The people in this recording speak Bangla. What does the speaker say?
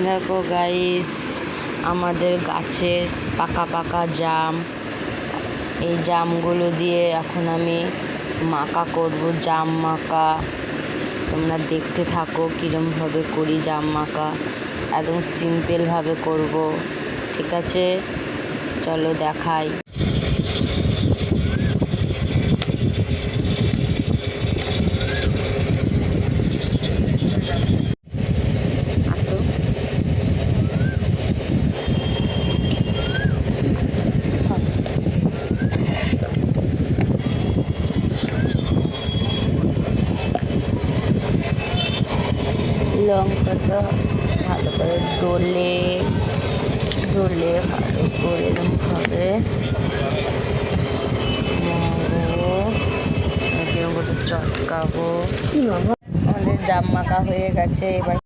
দেখো গাইস, আমাদের গাছের পাকা পাকা জাম। এই জামগুলো দিয়ে এখন আমি মাকা করব, জাম মাকা। তোমরা দেখতে থাকো কীরমভাবে করি জাম মাকা। একদম সিম্পলভাবে করব, ঠিক আছে? চলো দেখাই। লঙ্কাটা ভালো করে ডলে ভালো করে এরকমভাবে চটকাবো। আমাদের জাম মাখা হয়ে গেছে। এবার